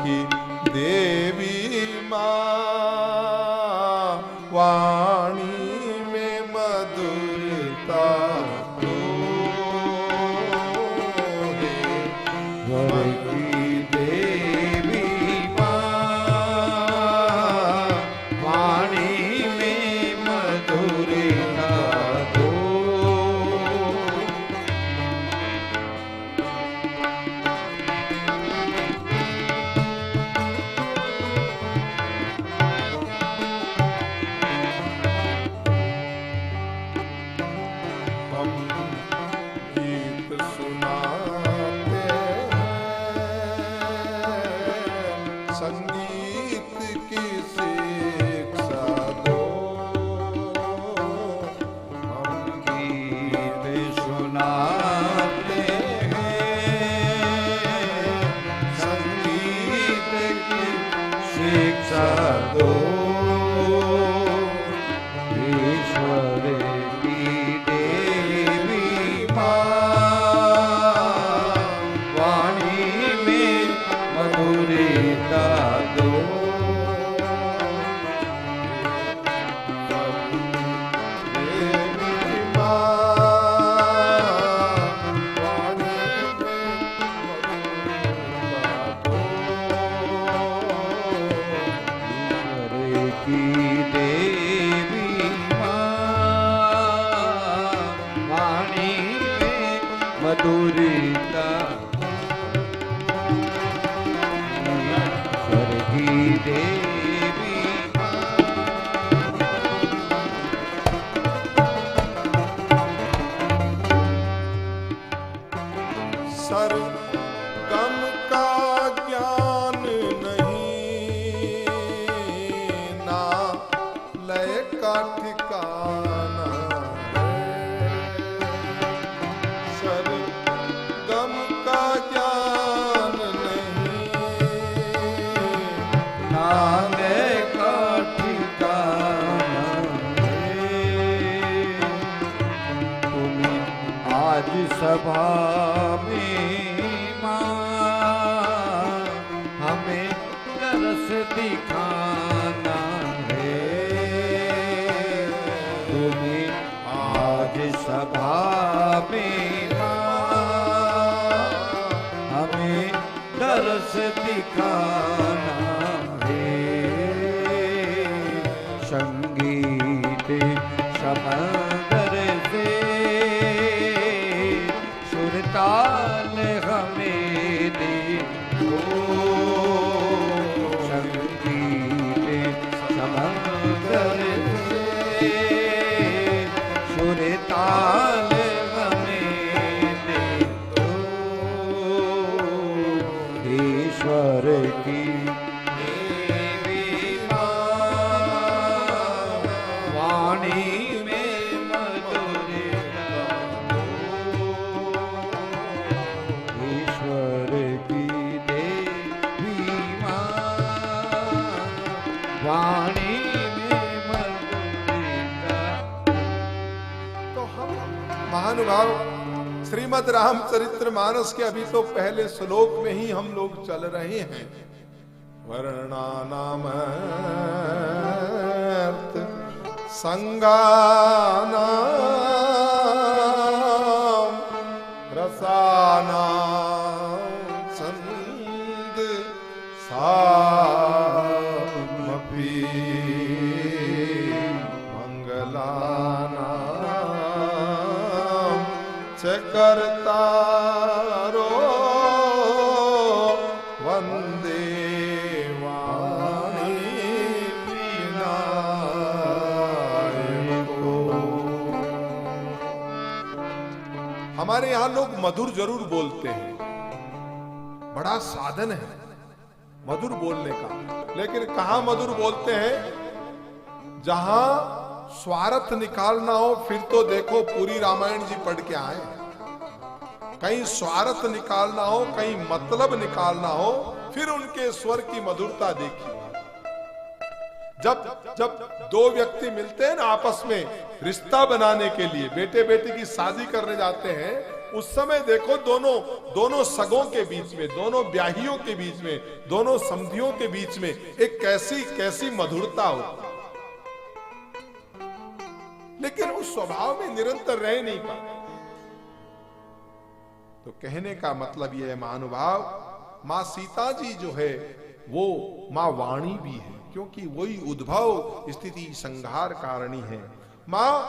की देवी माँ, वाणी में मधुरता तो है। स्वर की देवी माँ, वाणी में मधुरता दो। हम गीत सुनाते हैं, संगीत की शिक्षा दो। हम गीत सुनाते हैं, संगीत की शिक्षा दो। ईश्वर की देवी माँ, वाणी में मधुरता दो। देवी माँ, वाणी में मधुरता दो। ईश्वर की देवी माँ, वाणी में मधुरता। ईश्वर की देवी सरगम का ज्ञान नहीं, ना लय का ठिकाना है। सरगम का ज्ञान नहीं, नाने का ठिकाना है। तुम्हें आज सभा में माँ, हमें तरस दिखाना है। तुम्हें आज सभा में माँ, हमें तरस दिखाना है। संगीत समंदर से सुरताल हमें दे दो। संगीत समंदर से सुरताल हमें दे दो। ईश्वर की देवी माँ, वाणी में मधुरता दो। ईश्वर की देवी माँ, वाणी में मधुरता। तो हम महानुभाव श्रीमद् रामचरितमानस के अभी तो पहले श्लोक में ही हम लोग चल रहे हैं। वर्णानामर्थ संगानाम रसानाम छंद सामपि मंगलानाम च कर्तारो वंदे वाणी विनायको। हमारे यहाँ लोग मधुर जरूर बोलते हैं, बड़ा साधन है मधुर बोलने का, लेकिन कहाँ मधुर बोलते हैं? जहां स्वार्थ निकालना हो फिर तो देखो पूरी रामायण जी पढ़ के आए। कहीं स्वार्थ निकालना हो, कहीं मतलब निकालना हो, फिर उनके स्वर की मधुरता देखिए। जब जब दो व्यक्ति मिलते हैं ना आपस में रिश्ता बनाने के लिए, बेटे बेटी की शादी करने जाते हैं, उस समय देखो दोनों सगों के बीच में, दोनों ब्याहियों के बीच में, दोनों समधियों के बीच में एक कैसी मधुरता हो, लेकिन उस स्वभाव में निरंतर रह नहीं पाते। तो कहने का मतलब यह है महानुभाव, मां सीता जी जो है वो मां वाणी भी है, क्योंकि वही उद्भव स्थिति संहार कारिणी है। मां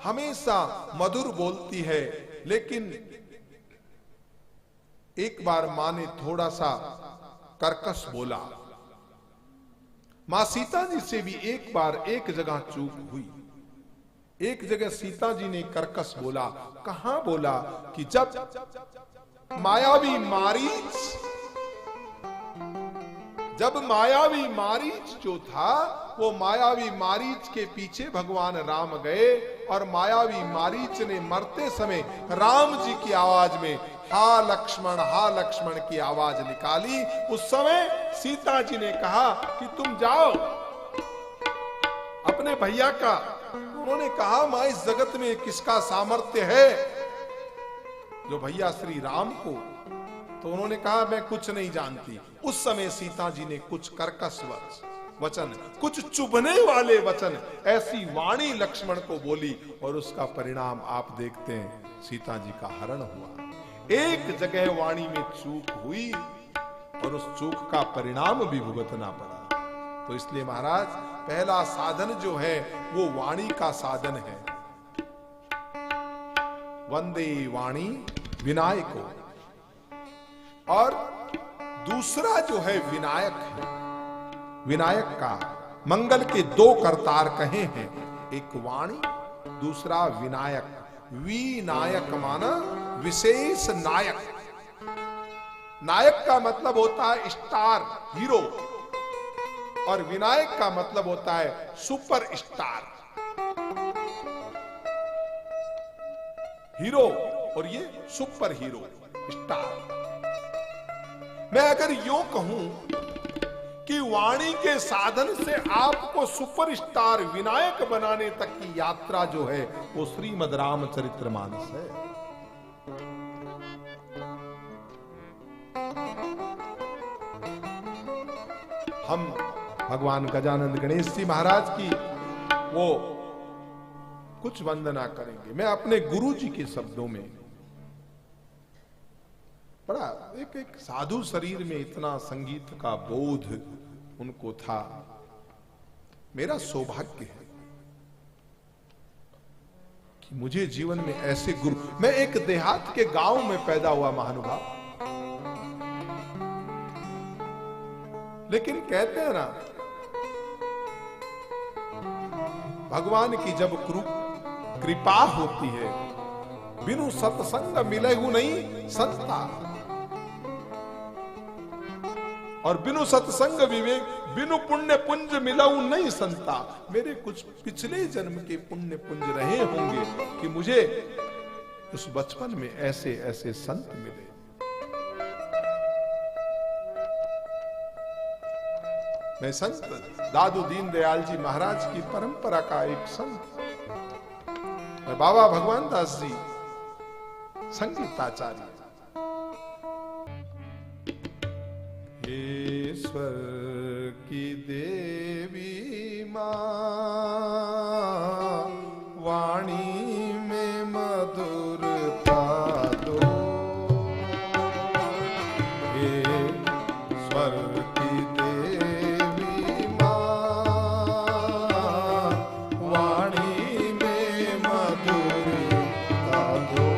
हमेशा मधुर बोलती है, लेकिन एक बार मां ने थोड़ा सा कर्कश बोला। मां सीता जी से भी एक बार एक जगह चूक हुई। एक जगह सीता जी ने कर्कश बोला। कहां बोला? कि जब मायावी मारीच जो था, वो मायावी मारीच के पीछे भगवान राम गए और मायावी मारीच ने मरते समय राम जी की आवाज में हा लक्ष्मण की आवाज निकाली। उस समय सीता जी ने कहा कि तुम जाओ अपने भैया का। उन्होंने कहा मां इस जगत में किसका सामर्थ्य है, जो भैया श्री राम को। तो उन्होंने कहा मैं कुछ नहीं जानती। उस समय सीता जी ने कुछ कर्कश वचन, कुछ चुभने वाले वचन, ऐसी वाणी लक्ष्मण को बोली और उसका परिणाम आप देखते हैं, सीता जी का हरण हुआ। एक जगह वाणी में चूक हुई और उस चूक का परिणाम भी भुगतना पड़ा। तो इसलिए महाराज, पहला साधन जो है वो वाणी का साधन है। वंदे वाणी विनायको। और दूसरा जो है विनायक है। विनायक का मंगल के दो करतार कहे हैं, एक वाणी, दूसरा विनायक। विनायक माना विशेष नायक। नायक का मतलब होता है स्टार, हीरो, और विनायक का मतलब होता है सुपर स्टार। हीरो और ये सुपर हीरो, स्टार। मैं अगर यूं कहूं कि वाणी के साधन से आपको सुपरस्टार विनायक बनाने तक की यात्रा जो है वो श्रीमद् रामचरितमानस है। हम भगवान गजानंद गणेश जी महाराज की वो कुछ वंदना करेंगे। मैं अपने गुरु जी के शब्दों में, बड़ा एक साधु शरीर में इतना संगीत का बोध उनको था। मेरा सौभाग्य है कि मुझे जीवन में ऐसे गुरु, मैं एक देहात के गांव में पैदा हुआ महानुभाव, लेकिन कहते हैं ना भगवान की जब कृपा होती है, बिनु सत्संग मिलेहु नहीं संता, और बिनु सत्संग विवेक, बिनु पुण्य पुंज मिलाऊ नहीं संता। मेरे कुछ पिछले जन्म के पुण्य पुंज रहे होंगे कि मुझे उस बचपन में ऐसे ऐसे संत मिले। मैं संत दादू दीनदयाल जी महाराज की परंपरा का एक संत, मैं बाबा भगवान दास जी संगीताचार्य। ईश्वर की देवी मां वाणी में मधुरता दो। ईश्वर की देवी मां वाणी में मधुरता दो।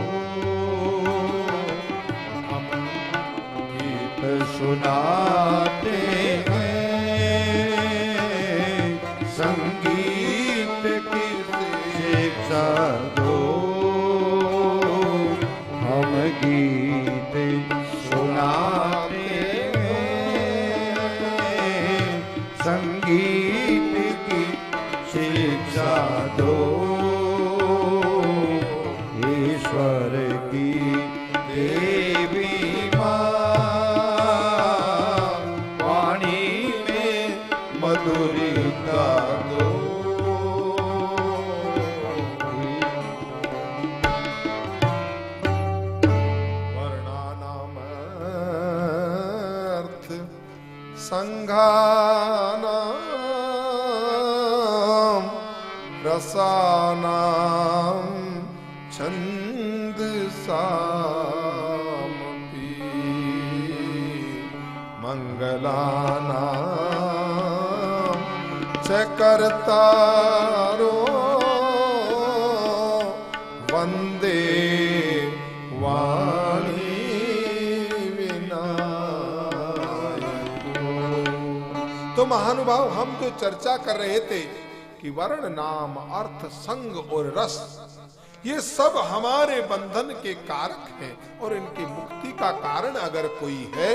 हम गीत सुनाते संगीत की शिक्षा दो। हम गीत सुनाते संगीत की शिक्षा दो। ईश्वर की देवी मां वाणी में मधुरता दो। संघानां रसानां छन्दसामपि मंगलानां च कर्तारो वंदे वाणी विनायको। तो महानुभाव, हम जो चर्चा कर रहे थे कि वर्ण, नाम, अर्थ, संग और रस, ये सब हमारे बंधन के कारक हैं, और इनकी मुक्ति का कारण अगर कोई है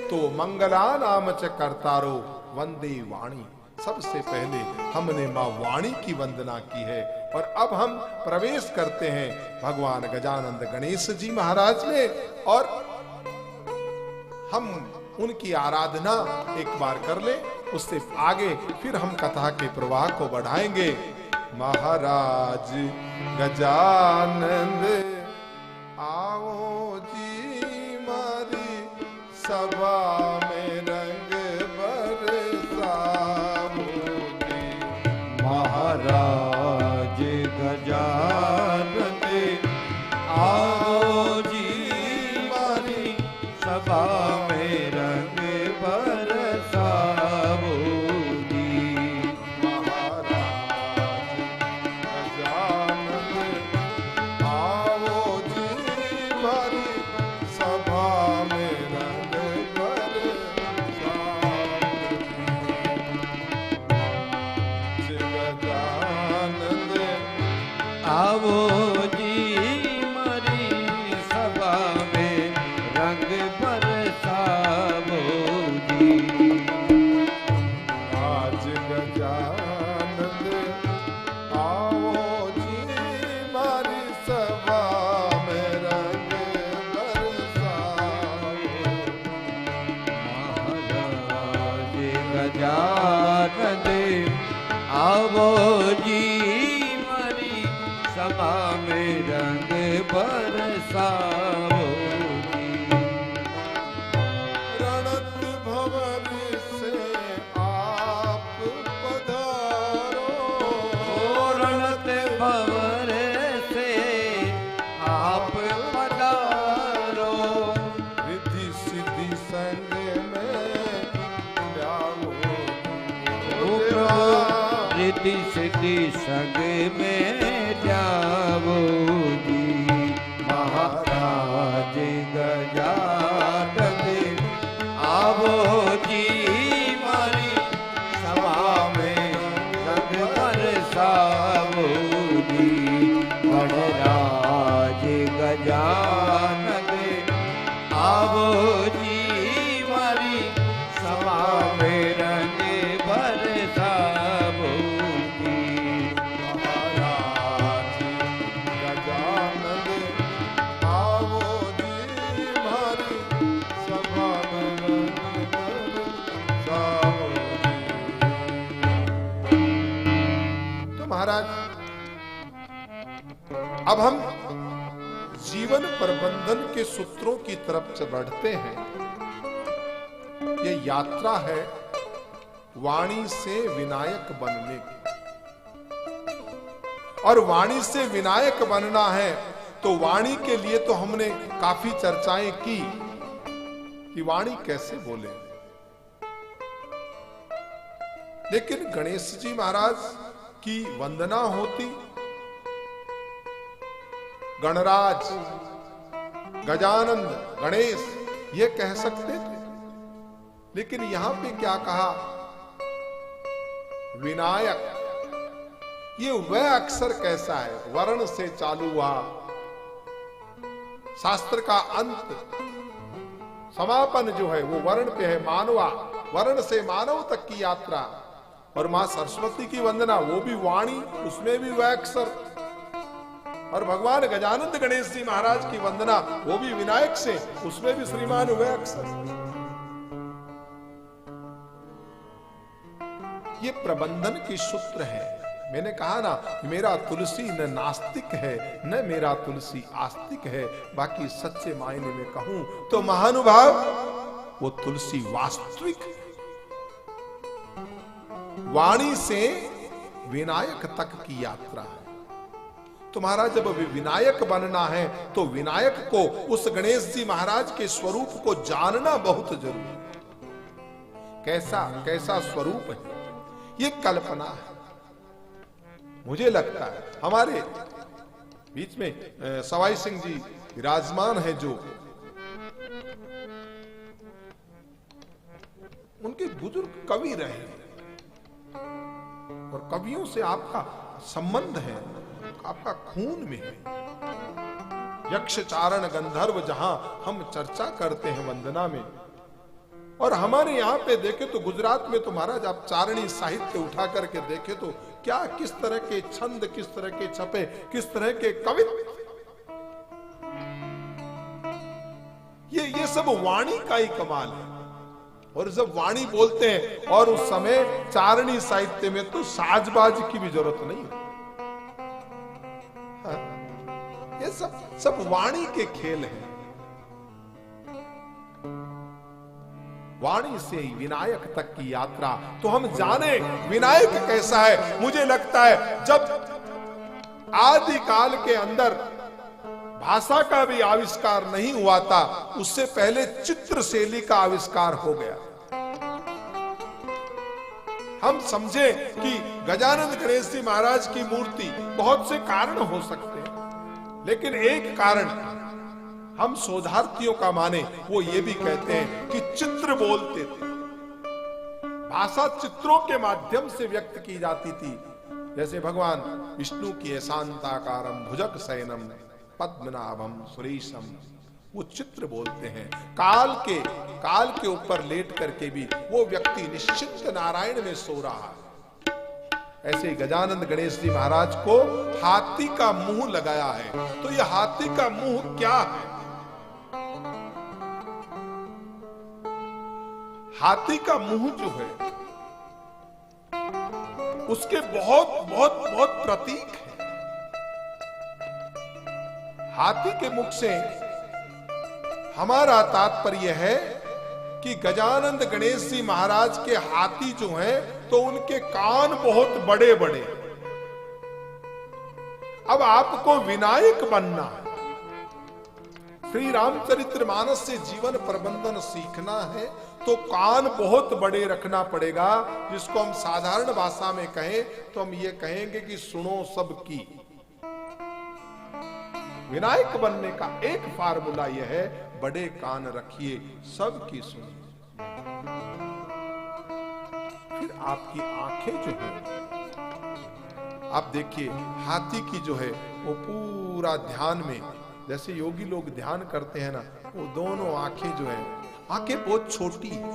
तो मंगला नाम च कर्तारो वंदे वाणी। सबसे पहले हमने मां वाणी की वंदना की है, और अब हम प्रवेश करते हैं भगवान गजानंद गणेश जी महाराज में, और हम उनकी आराधना एक बार कर ले, उससे आगे फिर हम कथा के प्रवाह को बढ़ाएंगे। महाराज गजानंद आओ जी मारी सभा में रंग बरसाओ जी। महाराज गजानंद आओ जी मारी सभा में रंग बरसाओ जी। आओ जी मारी सभा में रंग बरसाओ जी। आज गजानंद आओ जी मारी सभा में रंग बरसाओ। महाराज गजानंद आओ जी सभा में रंग बरसाओ जी। रणत भंवर से आप पधारो, रणत भंवर से आप पधारो। रिद्धि सिद्धि संग में जाओ, रिद्धि सिद्धि संग में जाओ जी। महाराज गजानंद आओ जी मारी सभा में रंग बरसाओ जी। गणराज गजानंद आओ जी मारी सभा में रंग बरसाओ जी। महाराज, अब हम जीवन प्रबंधन के सूत्रों की तरफ से बढ़ते हैं। ये यात्रा है वाणी से विनायक बनने की, और वाणी से विनायक बनना है तो वाणी के लिए तो हमने काफी चर्चाएं की कि वाणी कैसे बोले। लेकिन गणेश जी महाराज की वंदना होती, गणराज गजानंद गणेश ये कह सकते थे, लेकिन यहां पे क्या कहा, विनायक। ये वह अक्षर कैसा है, वर्ण से चालू हुआ, शास्त्र का अंत समापन जो है वो वर्ण पे है, मानवा, वर्ण से मानव तक की यात्रा। और मां सरस्वती की वंदना वो भी वाणी, उसमें भी वह अक्षर। और भगवान गजानंद गणेश जी महाराज की वंदना वो भी विनायक से, उसमें भी श्रीमान वह अक्षर। ये प्रबंधन की सूत्र है। मैंने कहा ना, मेरा तुलसी न नास्तिक है न मेरा तुलसी आस्तिक है, बाकी सच्चे मायने में कहूं तो महानुभाव वो तुलसी वास्तविक वाणी से विनायक तक की यात्रा है। तुम्हारा जब विनायक बनना है तो विनायक को, उस गणेश जी महाराज के स्वरूप को जानना बहुत जरूरी है। कैसा कैसा स्वरूप है, ये कल्पना है। मुझे लगता है हमारे बीच में सवाई सिंह जी विराजमान है, जो उनके बुजुर्ग कवि रहे और कवियों से आपका संबंध है, आपका खून में है। यक्ष चारण गंधर्व जहां हम चर्चा करते हैं वंदना में, और हमारे यहां पे देखे तो गुजरात में तो महाराज आप चारणी साहित्य उठा करके देखे तो क्या किस तरह के छंद, किस तरह के छपे, किस तरह के कवित्व, ये सब वाणी का ही कमाल है। और जब वाणी बोलते हैं, और उस समय चारणी साहित्य में तो साजबाज की भी जरूरत नहीं है। ये सब वाणी के खेल हैं। वाणी से विनायक तक की यात्रा, तो हम जाने विनायक कैसा है। मुझे लगता है जब आदि काल के अंदर भाषा का भी आविष्कार नहीं हुआ था, उससे पहले चित्रशैली का आविष्कार हो गया। हम समझे कि गजानन गणेश जी महाराज की मूर्ति, बहुत से कारण हो सकते हैं, लेकिन एक कारण हम शोधार्थियों का माने, वो ये भी कहते हैं कि चित्र बोलते थे। भाषा चित्रों के माध्यम से व्यक्त की जाती थी। जैसे भगवान विष्णु की शांताकारम भुजग शयनम पद्मनाभम सुरेशम, वो चित्र बोलते हैं। काल के ऊपर लेट करके भी वो व्यक्ति निश्चित नारायण में सो रहा है। ऐसे गजानन गणेश जी महाराज को हाथी का मुंह लगाया है। तो ये हाथी का मुंह क्या है? हाथी का मुंह जो है उसके बहुत बहुत बहुत प्रतीक है। हाथी के मुख से हमारा तात्पर्य है कि गजानंद गणेश जी महाराज के हाथी जो हैं तो उनके कान बहुत बड़े बड़े। अब आपको विनायक बनना है, श्री रामचरितमानस से जीवन प्रबंधन सीखना है, तो कान बहुत बड़े रखना पड़ेगा। जिसको हम साधारण भाषा में कहें तो हम ये कहेंगे कि सुनो सबकी। विनायक बनने का एक फार्मूला यह है, बड़े कान रखिए, सबकी सुनिए। फिर आपकी आंखें जो है, आप देखिए हाथी की जो है वो पूरा ध्यान में, जैसे योगी लोग ध्यान करते हैं ना, वो दोनों आंखें जो है, आंखें बहुत छोटी है।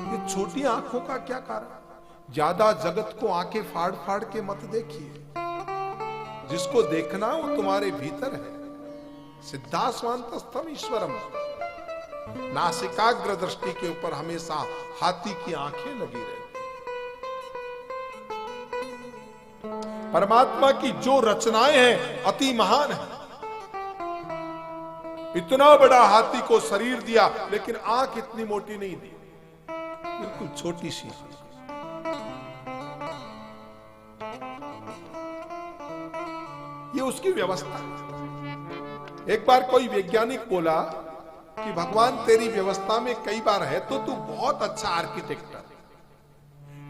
ये छोटी आंखों का क्या कारण? ज्यादा जगत को आंखें फाड़ फाड़ के मत देखिए। जिसको देखना वो तुम्हारे भीतर है। सिद्धास्वांतस्थम ईश्वरम। नासिकाग्र दृष्टि के ऊपर हमेशा हाथी की आंखें लगी रहे। परमात्मा की जो रचनाएं हैं अति महान है। इतना बड़ा हाथी को शरीर दिया, लेकिन आंख इतनी मोटी नहीं दी, बिल्कुल छोटी सी। ये उसकी व्यवस्था है। एक बार कोई वैज्ञानिक बोला कि भगवान तेरी व्यवस्था में कई बार है तो तू बहुत अच्छा आर्किटेक्ट है।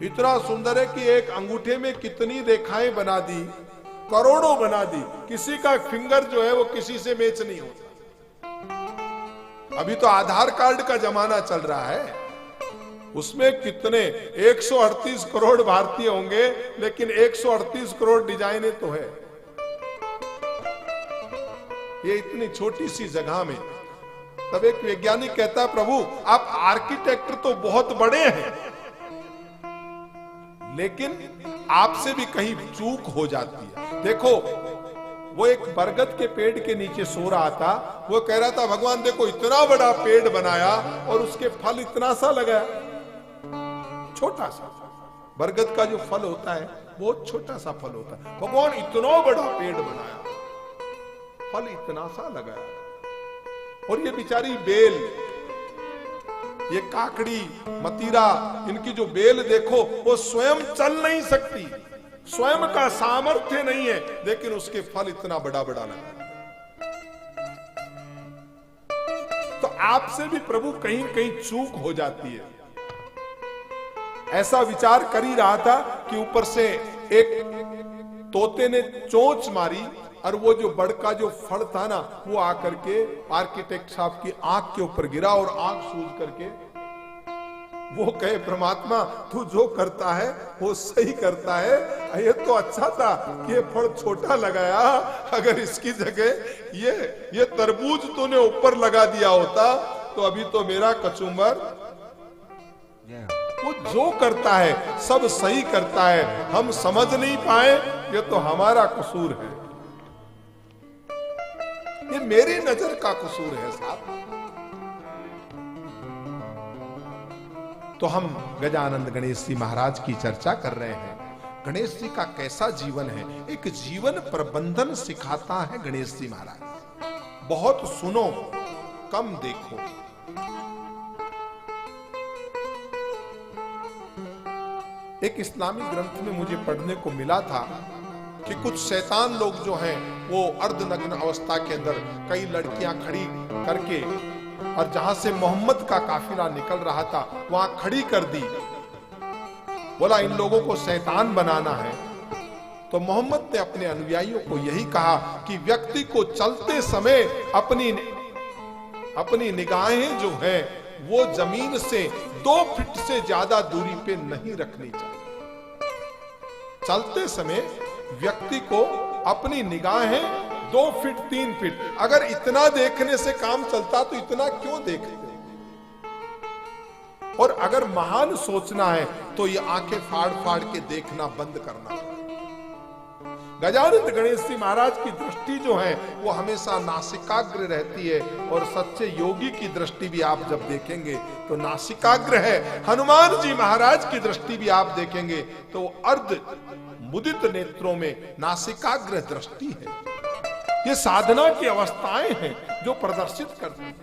इतना सुंदर है कि एक अंगूठे में कितनी रेखाएं बना दी, करोड़ों बना दी। किसी का फिंगर जो है वो किसी से मैच नहीं होता। अभी तो आधार कार्ड का जमाना चल रहा है, उसमें कितने 138 करोड़ भारतीय होंगे, लेकिन 138 करोड़ डिजाइनें तो है। ये इतनी छोटी सी जगह में। तब एक वैज्ञानिक कहता है, प्रभु आप आर्किटेक्ट तो बहुत बड़े हैं, लेकिन आपसे भी कहीं चूक हो जाती है। देखो वो एक बरगद के पेड़ के नीचे सो रहा था, वो कह रहा था भगवान देखो इतना बड़ा पेड़ बनाया और उसके फल इतना सा लगाया, छोटा सा। बरगद का जो फल होता है बहुत छोटा सा फल होता है। भगवान इतना बड़ा पेड़ बनाया, फल इतना सा लगाया, और ये बेचारी बेल ये काकड़ी मतीरा, इनकी जो बेल देखो वो स्वयं चल नहीं सकती, स्वयं का सामर्थ्य नहीं है, लेकिन उसके फल इतना बड़ा बड़ा लगा। तो आपसे भी प्रभु कहीं कहीं चूक हो जाती है। ऐसा विचार कर ही रहा था कि ऊपर से एक तोते ने चोंच मारी और वो जो बड़का जो फल था ना, वो आकर के आर्किटेक्ट साहब की आंख के ऊपर गिरा और आंख सूज करके वो कहे, परमात्मा तू जो करता है वो सही करता है। ये तो अच्छा था कि ये फल छोटा लगाया, अगर इसकी जगह ये तरबूज तूने ऊपर लगा दिया होता तो अभी तो मेरा कचुम्बर। वो जो करता है सब सही करता है, हम समझ नहीं पाए, ये तो हमारा कसूर है, ये मेरी नजर का कसूर है साहब। तो हम गजानंद गणेश जी महाराज की चर्चा कर रहे हैं। गणेश जी का कैसा जीवन है, एक जीवन प्रबंधन सिखाता है गणेश जी महाराज। बहुत सुनो, कम देखो। एक इस्लामी ग्रंथ में मुझे पढ़ने को मिला था कि कुछ शैतान लोग जो हैं वो अर्धनग्न अवस्था के अंदर कई लड़कियां खड़ी करके, और जहां से मोहम्मद का काफिला निकल रहा था वहां खड़ी कर दी। बोला इन लोगों को शैतान बनाना है। तो मोहम्मद ने अपने अनुयायियों को यही कहा कि व्यक्ति को चलते समय अपनी निगाहें जो हैं वो जमीन से 2 फीट से ज्यादा दूरी पे नहीं रखनी चाहिए। चलते समय व्यक्ति को अपनी निगाहें 2 फीट 3 फीट, अगर इतना देखने से काम चलता तो इतना क्यों देखते। और अगर महान सोचना है तो ये आंखें फाड़ फाड़ के देखना बंद करना। गजानंद गणेश जी महाराज की दृष्टि जो है वो हमेशा नासिकाग्र रहती है, और सच्चे योगी की दृष्टि भी आप जब देखेंगे तो नासिकाग्र है। हनुमान जी महाराज की दृष्टि भी आप देखेंगे तो अर्ध मुदित नेत्रों में नासिकाग्र दृष्टि है। ये साधना की अवस्थाएं हैं जो प्रदर्शित करती हैं।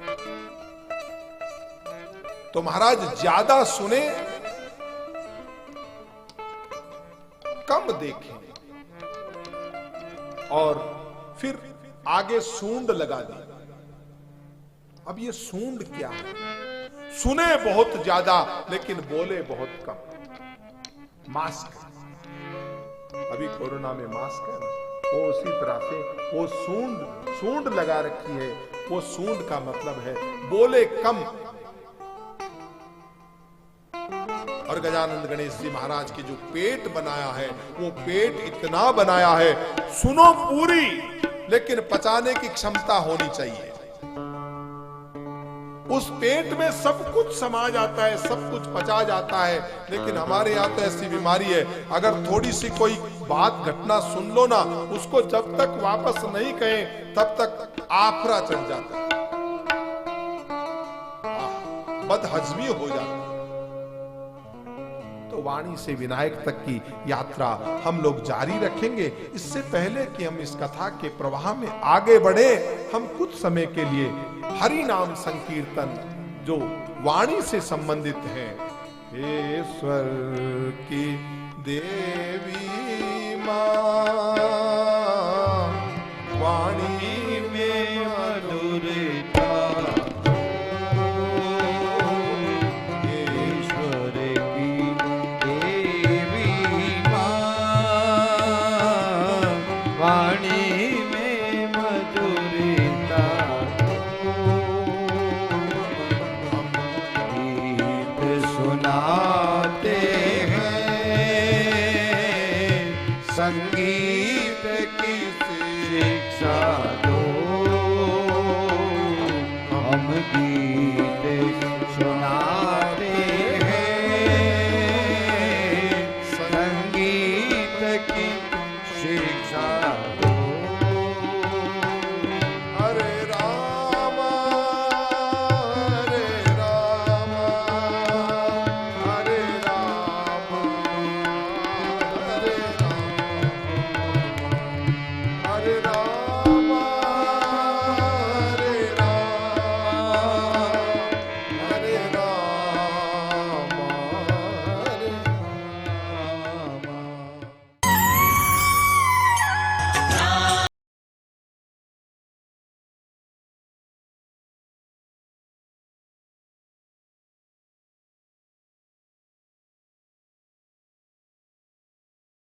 तो महाराज ज्यादा सुने, कम देखें, और फिर आगे सूंड लगा दी। अब ये सूंड क्या है? सुने बहुत ज्यादा लेकिन बोले बहुत कम। मास्क, अभी कोरोना में मास्क है ना, वो उसी तरह से वो सूंड लगा रखी है। वो सूंड का मतलब है बोले कम। और गजानंद गणेश जी महाराज की जो पेट बनाया है वो पेट इतना बनाया है, सुनो पूरी, लेकिन पचाने की क्षमता होनी चाहिए। उस पेट में सब कुछ समा जाता है, सब कुछ पचा जाता है, लेकिन हमारे यहाँ तो ऐसी बीमारी है, अगर थोड़ी सी कोई बात घटना सुन लो ना, उसको जब तक वापस नहीं कहें तब तक आफरा चढ़ जाता है, बदहजमी हो जाता है। तो वाणी से विनायक तक की यात्रा हम लोग जारी रखेंगे। इससे पहले कि हम इस कथा के प्रवाह में आगे बढ़े, हम कुछ समय के लिए हरि नाम संकीर्तन जो वाणी से संबंधित है। हे स्वर की देवी मां, वाणी में मधुरता, संगीत की शिक्षा दो, हम गीत सुनाते हैं, संगीत की शिक्षा दो। हरे राम हरे राम हरे राम हरे राम हरे राम